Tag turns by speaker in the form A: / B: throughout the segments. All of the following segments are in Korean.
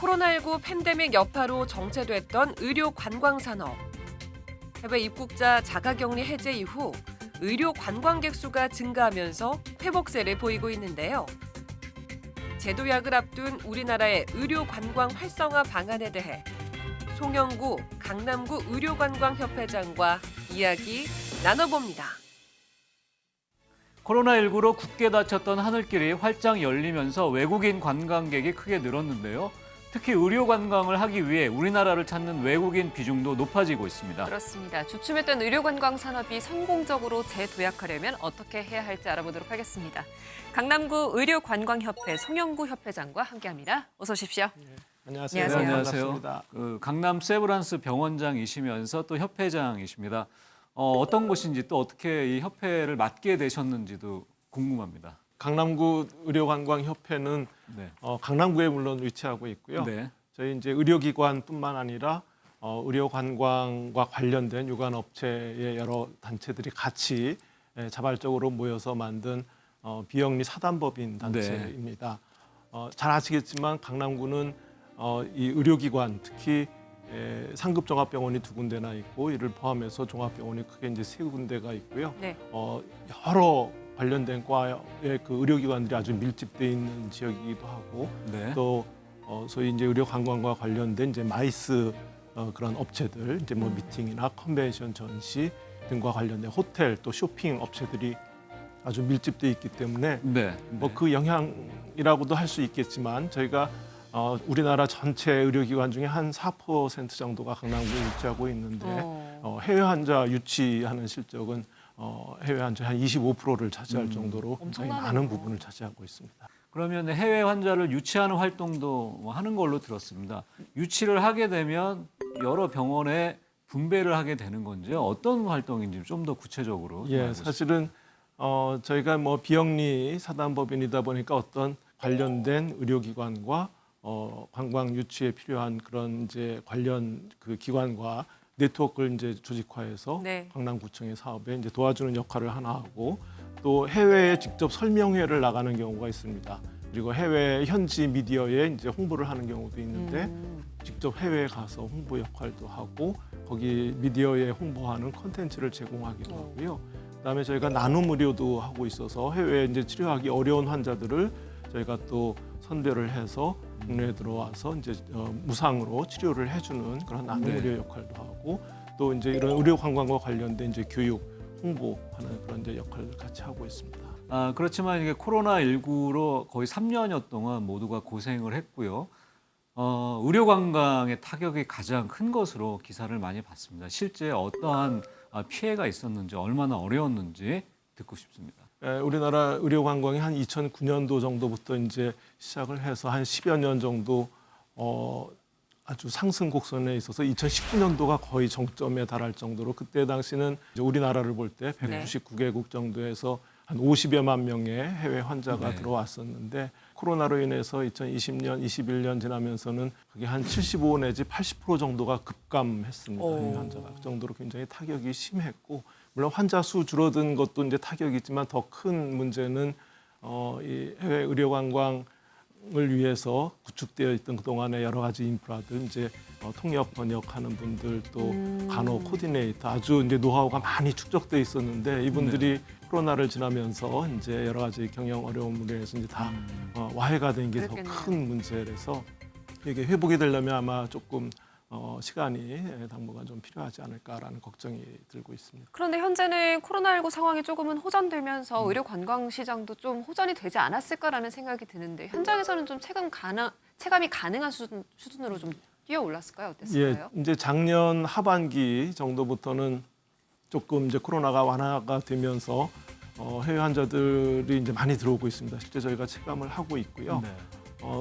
A: 코로나19 팬데믹 여파로 정체됐던 의료 관광 산업. 해외 입국자 자가격리 해제 이후 의료 관광객 수가 증가하면서 회복세를 보이고 있는데요. 제도약을 앞둔 우리나라의 의료 관광 활성화 방안에 대해 송영구 강남구 의료관광협회장과 이야기 나눠봅니다.
B: 코로나19로 굳게 닫혔던 하늘길이 활짝 열리면서 외국인 관광객이 크게 늘었는데요. 특히 의료 관광을 하기 위해 우리나라를 찾는 외국인 비중도 높아지고 있습니다.
C: 그렇습니다. 주춤했던 의료관광 산업이 성공적으로 재도약하려면 어떻게 해야 할지 알아보도록 하겠습니다. 강남구 의료관광협회 송영구 협회장과 함께합니다. 어서 오십시오.
D: 안녕하세요.
C: 안녕하세요.
D: 반갑습니다.
B: 강남 세브란스 병원장이시면서 또 협회장이십니다. 어떤 곳인지 또 어떻게 이 협회를 맡게 되셨는지도 궁금합니다.
D: 강남구 의료관광협회는
B: 네.
D: 강남구에 물론 위치하고 있고요.
B: 네.
D: 저희 이제 의료기관뿐만 아니라 의료관광과 관련된 유관업체의 여러 단체들이 같이 자발적으로 모여서 만든 비영리 사단법인 단체입니다. 잘 아시겠지만 강남구는 이 의료기관 특히 상급 종합병원이 2군데나 있고 이를 포함해서 종합병원이 크게 이제 3군데가 있고요.
C: 네.
D: 여러 관련된 과의 그 의료기관들이 아주 밀집돼 있는 지역이기도 하고
B: 네.
D: 또 소위 이제 의료관광과 관련된 이제 마이스 그런 업체들 이제 뭐 미팅이나 컨벤션 전시 등과 관련된 호텔 또 쇼핑 업체들이 아주 밀집돼 있기 때문에
B: 네.
D: 뭐 그 영향이라고도 할 수 있겠지만 저희가 우리나라 전체 의료기관 중에 한 4% 정도가 강남구에 위치하고 있는데 해외 환자 유치하는 실적은 해외 환자 한 25%를 차지할 정도로 굉장히
C: 엄청나네요.
D: 많은 부분을 차지하고 있습니다.
B: 그러면 해외 환자를 유치하는 활동도 뭐 하는 걸로 들었습니다. 유치를 하게 되면 여러 병원에 분배를 하게 되는 건지 어떤 활동인지 좀 더 구체적으로 좀
D: 예,
B: 알고 싶습니다.
D: 사실은 저희가 뭐 비영리 사단법인이다 보니까 어떤 관련된 의료기관과 관광 유치에 필요한 그런 이제 관련 그 기관과 네트워크를 이제 조직화해서
C: 네.
D: 강남구청의 사업에 이제 도와주는 역할을 하나 하고 또 해외에 직접 설명회를 나가는 경우가 있습니다. 그리고 해외 현지 미디어에 이제 홍보를 하는 경우도 있는데 직접 해외에 가서 홍보 역할도 하고 거기 미디어에 홍보하는 콘텐츠를 제공하기도 하고요. 그다음에 저희가 나눔 의료도 하고 있어서 해외에 이제 치료하기 어려운 환자들을 저희가 또 선별을 해서 국내에 들어와서 이제 무상으로 치료를 해주는 그런 나눔
B: 네.
D: 의료 역할도 하고 또 이제 이런 의료 관광과 관련된 이제 교육 홍보하는 그런 이제 역할을 같이 하고 있습니다.
B: 그렇지만 이게 코로나19로 거의 3년여 동안 모두가 고생을 했고요. 의료 관광의 타격이 가장 큰 것으로 기사를 많이 봤습니다. 실제 어떠한 피해가 있었는지 얼마나 어려웠는지 듣고 싶습니다.
D: 우리나라 의료 관광이 한 2009년도 정도부터 이제 시작을 해서 한 10여 년 정도 아주 상승 곡선에 있어서 2019년도가 거의 정점에 달할 정도로 그때 당시는 이제 우리나라를 볼 때 199개국 정도에서 한 50여만 명의 해외 환자가
B: 네.
D: 들어왔었는데 코로나로 인해서 2020년, 21년 지나면서는 그게 한 75 내지 80% 정도가 급감했습니다. 해외 환자가 그 정도로 굉장히 타격이 심했고 물론 환자 수 줄어든 것도 이제 타격이지만 더 큰 문제는 이 해외 의료 관광을 위해서 구축되어 있던 그 동안의 여러 가지 인프라들 이제 통역 번역하는 분들 또 간호 코디네이터 아주 이제 노하우가 많이 축적돼 있었는데 이분들이 코로나를 지나면서 이제 여러 가지 경영 어려움으로 해서 이제 다 와해가 된 게 더
C: 그렇겠네요.
D: 큰 문제라서 이게 회복이 되려면 아마 조금 시간이 당분간 좀 필요하지 않을까라는 걱정이 들고 있습니다.
C: 그런데 현재는 코로나19 상황이 조금은 호전되면서 의료 관광 시장도 좀 호전이 되지 않았을까라는 생각이 드는데 현장에서는 좀 체감이 가능한 수준으로 좀 뛰어 올랐을까요? 어땠을까요?
D: 예, 이제 작년 하반기 정도부터는 조금 이제 코로나가 완화가 되면서 해외 환자들이 이제 많이 들어오고 있습니다. 실제 저희가 체감을 하고 있고요.
B: 네.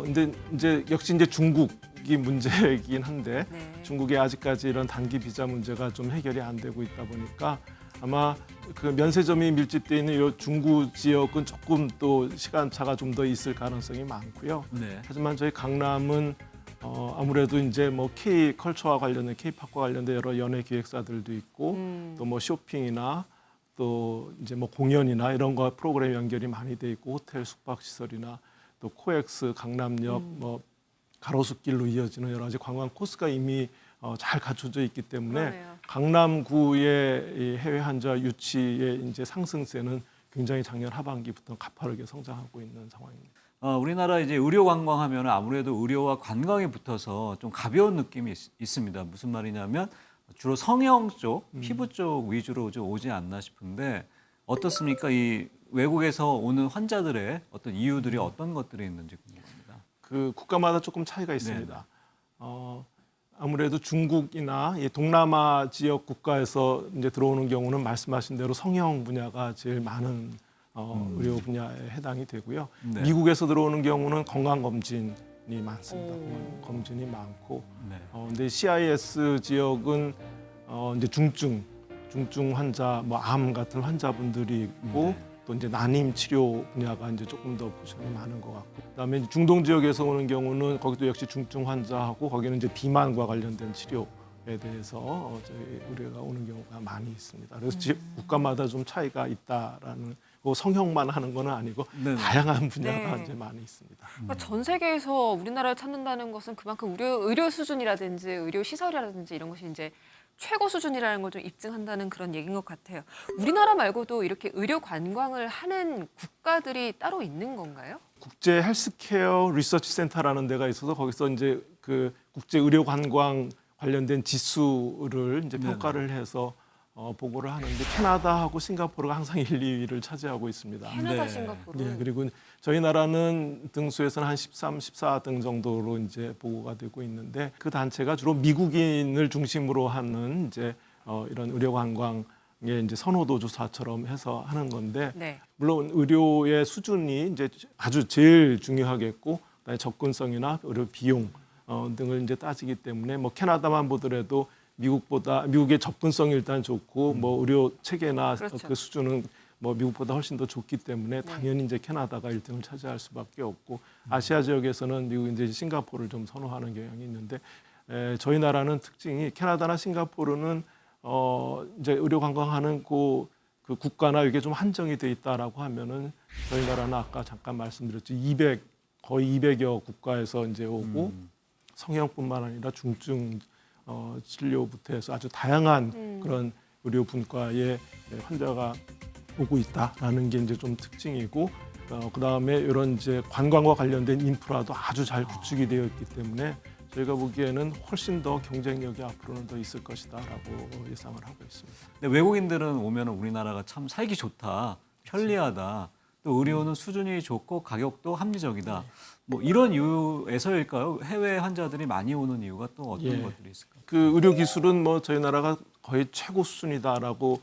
D: 근데 이제 역시 이제 중국이 문제이긴 한데
C: 네.
D: 중국에 아직까지 이런 단기 비자 문제가 좀 해결이 안 되고 있다 보니까 아마 그 면세점이 밀집돼 있는 이 중구 지역은 조금 또 시간차가 좀 더 있을 가능성이 많고요.
B: 네.
D: 하지만 저희 강남은 아무래도 이제 뭐 K 컬처와 관련된 K-팝과 관련된 여러 연예 기획사들도 있고 또 뭐 쇼핑이나 또 이제 뭐 공연이나 이런 거 프로그램 연결이 많이 돼 있고 호텔 숙박 시설이나 또 코엑스 강남역 뭐 가로수길로 이어지는 여러 가지 관광 코스가 이미 잘 갖춰져 있기 때문에
C: 그러네요.
D: 강남구의 이 해외 환자 유치의 이제 상승세는 굉장히 작년 하반기부터 가파르게 성장하고 있는 상황입니다.
B: 우리나라 이제 의료 관광하면 아무래도 의료와 관광이 붙어서 좀 가벼운 느낌이 있습니다. 무슨 말이냐면 주로 성형 쪽, 피부 쪽 위주로 좀 오지 않나 싶은데 어떻습니까? 이 외국에서 오는 환자들의 어떤 이유들이 어떤 것들이 있는지 궁금합니다.
D: 그 국가마다 조금 차이가 있습니다. 아무래도 중국이나 이 동남아 지역 국가에서 이제 들어오는 경우는 말씀하신 대로 성형 분야가 제일 많은 의료 분야에 해당이 되고요.
B: 네.
D: 미국에서 들어오는 경우는 건강 검진이 많습니다. 검진이 많고,
B: 네.
D: 근데 CIS 지역은 이제 중증 환자, 뭐 암 같은 환자분들이 있고.
B: 네.
D: 또 이제 난임 치료 분야가 이제 조금 더 포션이 많은 것 같고, 그다음에 중동 지역에서 오는 경우는 거기도 역시 중증 환자하고 거기는 이제 비만과 관련된 치료에 대해서 저희 의뢰가 오는 경우가 많이 있습니다. 그래서 국가마다 좀 차이가 있다라는. 성형만 하는 건 아니고
B: 네네.
D: 다양한 분야가
C: 네.
D: 이제 많이 있습니다.
C: 그러니까 전 세계에서 우리나라를 찾는다는 것은 그만큼 의료 수준이라든지 의료 시설이라든지 이런 것이 이제 최고 수준이라는 걸 좀 입증한다는 그런 얘기인 것 같아요. 우리나라 말고도 이렇게 의료 관광을 하는 국가들이 따로 있는 건가요?
D: 국제 헬스케어 리서치 센터라는 데가 있어서 거기서 이제 그 국제 의료 관광 관련된 지수를 이제
B: 네네.
D: 평가를 해서 보고를 하는데 캐나다하고 싱가포르가 항상 1, 2위를 차지하고 있습니다.
C: 캐나다,
B: 네.
C: 싱가포르.
D: 네, 그리고 저희 나라는 등수에서는 한 13, 14등 정도로 이제 보고가 되고 있는데 그 단체가 주로 미국인을 중심으로 하는 이제 이런 의료 관광의 이제 선호도 조사처럼 해서 하는 건데
C: 네.
D: 물론 의료의 수준이 이제 아주 제일 중요하겠고 그다음에 접근성이나 의료 비용 등을 이제 따지기 때문에 뭐 캐나다만 보더라도 미국의 접근성이 일단 좋고 뭐 의료 체계나
C: 그렇죠.
D: 그 수준은 뭐 미국보다 훨씬 더 좋기 때문에 당연히 이제 캐나다가 1등을 차지할 수밖에 없고 아시아 지역에서는 미국 이제 싱가포르를 좀 선호하는 경향이 있는데 저희 나라는 특징이 캐나다나 싱가포르는 이제 의료 관광하는 그 국가나 이게 좀 한정이 돼 있다라고 하면은 저희 나라는 아까 잠깐 말씀드렸죠. 거의 200여 국가에서 이제 오고 성형뿐만 아니라 중증 진료부터 해서 아주 다양한 그런 의료 분과의 환자가 오고 있다라는 게 이제 좀 특징이고 그다음에 이런 이제 관광과 관련된 인프라도 아주 잘 구축이 되어 있기 때문에 저희가 보기에는 훨씬 더 경쟁력이 앞으로는 더 있을 것이다라고 예상을 하고 있습니다.
B: 근데 외국인들은 오면 우리나라가 참 살기 좋다, 편리하다, 또 의료는 수준이 좋고 가격도 합리적이다. 뭐 이런 이유에서일까요? 해외 환자들이 많이 오는 이유가 또 어떤
D: 예.
B: 것들이 있을까요?
D: 그 의료 기술은 뭐 저희 나라가 거의 최고 수준이다라고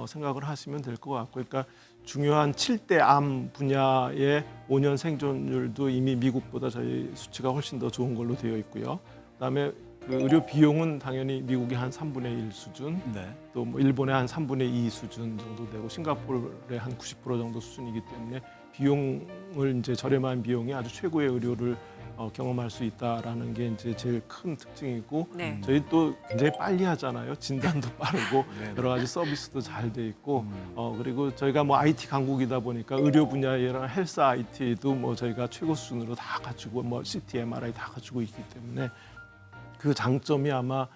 D: 생각을 하시면 될 것 같고, 그러니까 중요한 7대 암 분야의 5년 생존율도 이미 미국보다 저희 수치가 훨씬 더 좋은 걸로 되어 있고요. 그다음에 그 의료 비용은 당연히 미국이 한 3분의 1 수준,
B: 네.
D: 또 뭐 일본의 한 3분의 2 수준 정도 되고 싱가포르의 한 90% 정도 수준이기 때문에 비용을 이제 저렴한 비용이 아주 최고의 의료를 경험할 수 있다라는 게 이제 제일 큰 특징이고
C: 네.
D: 저희 또 굉장히 빨리 하잖아요. 진단도 빠르고
B: 네.
D: 여러 가지 서비스도 잘 돼 있고 그리고 저희가 뭐 IT 강국이다 보니까 의료 분야의 헬스 IT도 뭐 저희가 최고 수준으로 다 갖추고 뭐 CT, MRI 다 갖추고 있기 때문에 그 장점이 아마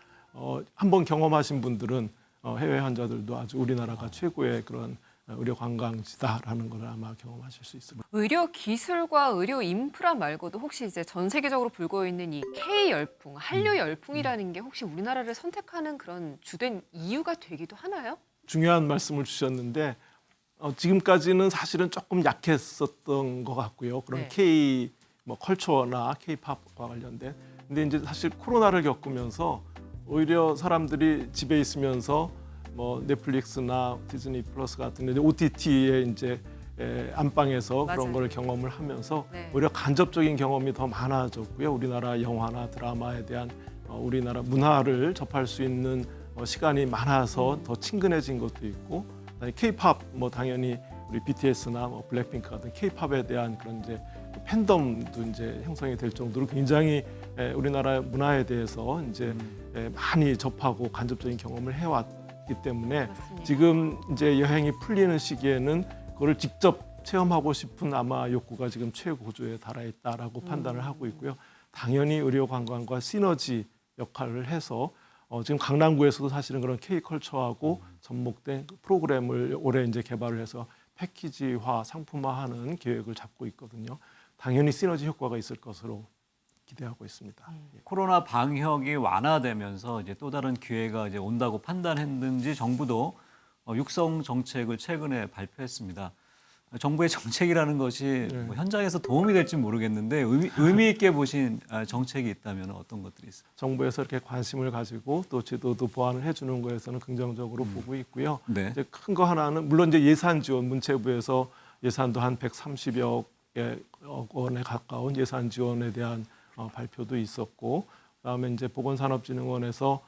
D: 한번 경험하신 분들은 해외 환자들도 아주 우리나라가 최고의 그런 의료 관광지다라는 걸 아마 경험하실 수 있습니다.
C: 의료 기술과 의료 인프라 말고도 혹시 이제 전 세계적으로 불고 있는 이 K 열풍, 한류 열풍이라는 게 혹시 우리나라를 선택하는 그런 주된 이유가 되기도 하나요?
D: 중요한 말씀을 주셨는데 지금까지는 사실은 조금 약했었던 것 같고요. 그런
C: 네.
D: K 뭐 컬처나 K-팝과 관련된. 근데 이제 사실 코로나를 겪으면서 오히려 사람들이 집에 있으면서 뭐 넷플릭스나 디즈니 플러스 같은 이제 OTT의 이제 안방에서
C: 맞아요.
D: 그런 걸 경험을 하면서
C: 네.
D: 오히려 간접적인 경험이 더 많아졌고요. 우리나라 영화나 드라마에 대한 우리나라 문화를 접할 수 있는 시간이 많아서 더 친근해진 것도 있고, K-팝 뭐 당연히 우리 BTS나 뭐 블랙핑크 같은 K-팝에 대한 그런 이제 팬덤도 이제 형성이 될 정도로 굉장히 우리나라 문화에 대해서 이제 많이 접하고 간접적인 경험을 해왔기 때문에
C: 맞습니다.
D: 지금 이제 여행이 풀리는 시기에는 그거를 직접 체험하고 싶은 아마 욕구가 지금 최고조에 달해 있다라고 판단을 하고 있고요. 당연히 의료관광과 시너지 역할을 해서 지금 강남구에서도 사실은 그런 K컬처하고 접목된 프로그램을 올해 이제 개발을 해서 패키지화, 상품화하는 계획을 잡고 있거든요. 당연히 시너지 효과가 있을 것으로 기대하고 있습니다.
B: 코로나 방역이 완화되면서 이제 또 다른 기회가 이제 온다고 판단했는지 정부도 육성 정책을 최근에 발표했습니다. 정부의 정책이라는 것이 뭐 현장에서 도움이 될지 모르겠는데 의미 있게 보신 정책이 있다면 어떤 것들이 있어요?
D: 정부에서 이렇게 관심을 가지고 또 제도도 보완을 해주는 거에서는 긍정적으로 보고 있고요.
B: 네.
D: 이제 큰 거 하나는 물론 이제 예산 지원 문체부에서 예산도 한 130여 억 원에 가까운 예산 지원에 대한 발표도 있었고, 그다음에 이제 보건산업진흥원에서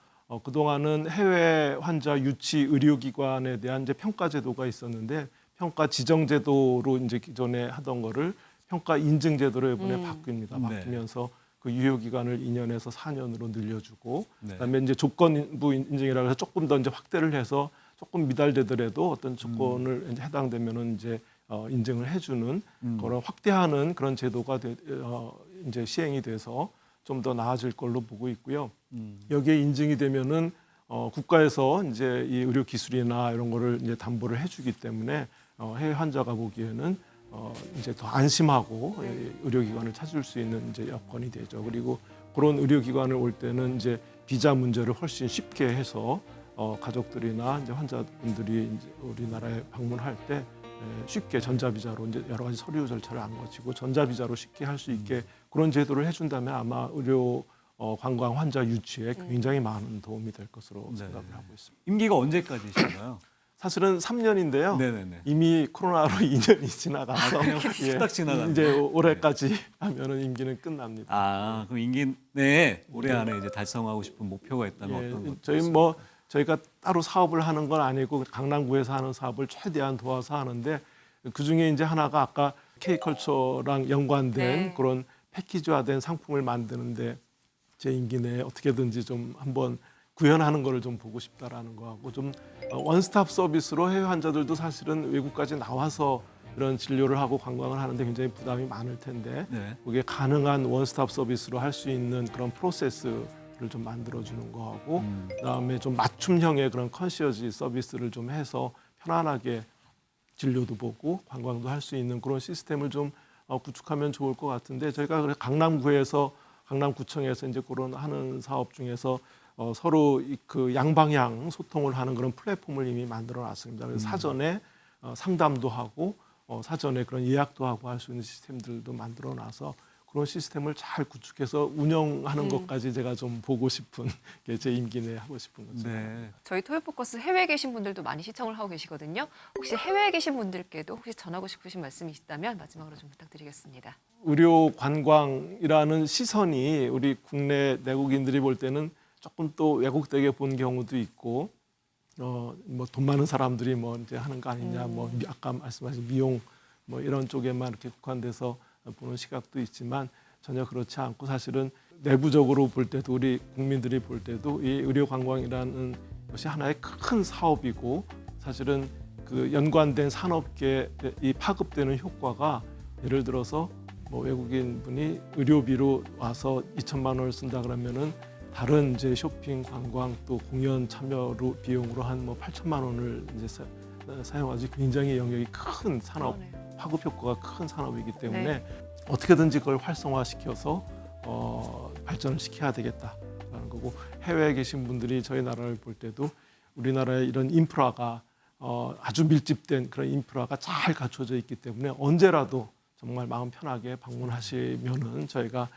D: 그동안은 해외 환자 유치 의료기관에 대한 이제 평가 제도가 있었는데 평가 지정 제도로 이제 기존에 하던 거를 평가 인증 제도로 이번에 바뀝니다.
B: 네.
D: 바뀌면서 그 유효 기간을 2년에서 4년으로 늘려주고,
B: 네.
D: 그다음에 이제 조건부 인증이라고 해서 조금 더 이제 확대를 해서 조금 미달되더라도 어떤 조건을 이제 해당되면은 이제 인증을 해주는 그런 확대하는 그런 제도가 이제 시행이 돼서 좀 더 나아질 걸로 보고 있고요. 여기에 인증이 되면은 국가에서 이제 이 의료 기술이나 이런 거를 이제 담보를 해주기 때문에 해외 환자가 보기에는 이제 더 안심하고 의료기관을 찾을 수 있는 이제 여건이 되죠. 그리고 그런 의료기관을 올 때는 이제 비자 문제를 훨씬 쉽게 해서 가족들이나 이제 환자분들이 이제 우리나라에 방문할 때 쉽게 전자비자로 이제 여러 가지 서류 절차를 안 거치고 전자비자로 쉽게 할 수 있게 그런 제도를 해준다면 아마 의료 관광 환자 유치에 굉장히 많은 도움이 될 것으로
B: 네.
D: 생각을 하고 있습니다.
B: 임기가 언제까지신가요?
D: 사실은 3년인데요.
B: 네네네.
D: 이미 코로나로 2년이 지나가서
B: 그냥 후딱 지나갔네요.
D: 이제 올해까지 하면은 임기는 끝납니다.
B: 아, 그럼 임기 내에 올해 안에 이제 달성하고 싶은 목표가 있다면 어떤 것?
D: 저희가 따로 사업을 하는 건 아니고 강남구에서 하는 사업을 최대한 도와서 하는데 그 중에 이제 하나가 아까 K컬처랑 연관된
C: 네.
D: 그런 패키지화된 상품을 만드는데 제 임기 내에 어떻게든지 좀 한번 구현하는 거를 좀 보고 싶다라는 거하고 좀 원스톱 서비스로 해외 환자들도 사실은 외국까지 나와서 이런 진료를 하고 관광을 하는데 굉장히 부담이 많을 텐데
B: 네.
D: 그게 가능한 원스톱 서비스로 할 수 있는 그런 프로세스를 좀 만들어주는 거하고 그다음에 좀 맞춤형의 그런 컨시어지 서비스를 좀 해서 편안하게 진료도 보고 관광도 할 수 있는 그런 시스템을 좀 구축하면 좋을 것 같은데 저희가 그래 강남구청에서 이제 그런 하는 사업 중에서 서로 그 양방향 소통을 하는 그런 플랫폼을 이미 만들어 놨습니다. 그래서 사전에 상담도 하고 사전에 그런 예약도 하고 할 수 있는 시스템들도 만들어 놔서 그런 시스템을 잘 구축해서 운영하는 것까지 제가 좀 보고 싶은 게 제 임기 내에 하고 싶은 거죠.
B: 네.
C: 저희 토요포커스 해외에 계신 분들도 많이 시청을 하고 계시거든요. 혹시 해외에 계신 분들께도 혹시 전하고 싶으신 말씀이 있다면 마지막으로 좀 부탁드리겠습니다.
D: 의료 관광이라는 시선이 우리 국내 내국인들이 볼 때는 조금 또 왜곡되게 본 경우도 있고 뭐 돈 많은 사람들이 뭐 이제 하는 거 아니냐 뭐 아까 말씀하신 미용 뭐 이런 쪽에만 이렇게 국한돼서 보는 시각도 있지만 전혀 그렇지 않고 사실은 내부적으로 볼 때도 우리 국민들이 볼 때도 이 의료 관광이라는 것이 하나의 큰 사업이고 사실은 그 연관된 산업계에 이 파급되는 효과가 예를 들어서 뭐 외국인 분이 의료비로 와서 2천만 원을 쓴다 그러면은 다른 이제 쇼핑, 관광 또 공연 참여로 비용으로 한 뭐 8천만 원을 이제 사용하지 굉장히 영역이 큰 산업
C: 그러네요.
D: 파급 효과가 큰 산업이기 때문에
C: 네.
D: 어떻게든지 그걸 활성화시켜서 발전을 시켜야 되겠다라는 거고 해외에 계신 분들이 저희 나라를 볼 때도 우리나라의 이런 인프라가 아주 밀집된 그런 인프라가 잘 갖춰져 있기 때문에 언제라도 정말 마음 편하게 방문하시면은 저희가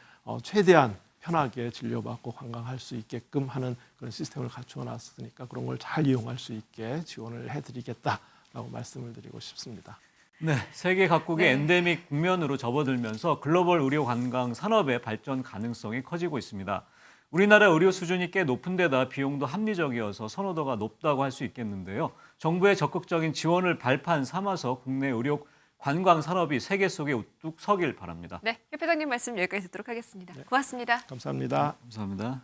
D: 최대한 편하게 진료받고 관광할 수 있게끔 하는 그런 시스템을 갖추어 놨으니까 그런 걸 잘 이용할 수 있게 지원을 해드리겠다라고 말씀을 드리고 싶습니다.
B: 네, 세계 각국의
C: 네.
B: 엔데믹 국면으로 접어들면서 글로벌 의료 관광 산업의 발전 가능성이 커지고 있습니다. 우리나라 의료 수준이 꽤 높은 데다 비용도 합리적이어서 선호도가 높다고 할 수 있겠는데요. 정부의 적극적인 지원을 발판 삼아서 국내 의료 관광 산업이 세계 속에 우뚝 서길 바랍니다.
C: 네, 협회장님 말씀 여기까지 듣도록 하겠습니다. 고맙습니다.
D: 감사합니다.
B: 감사합니다.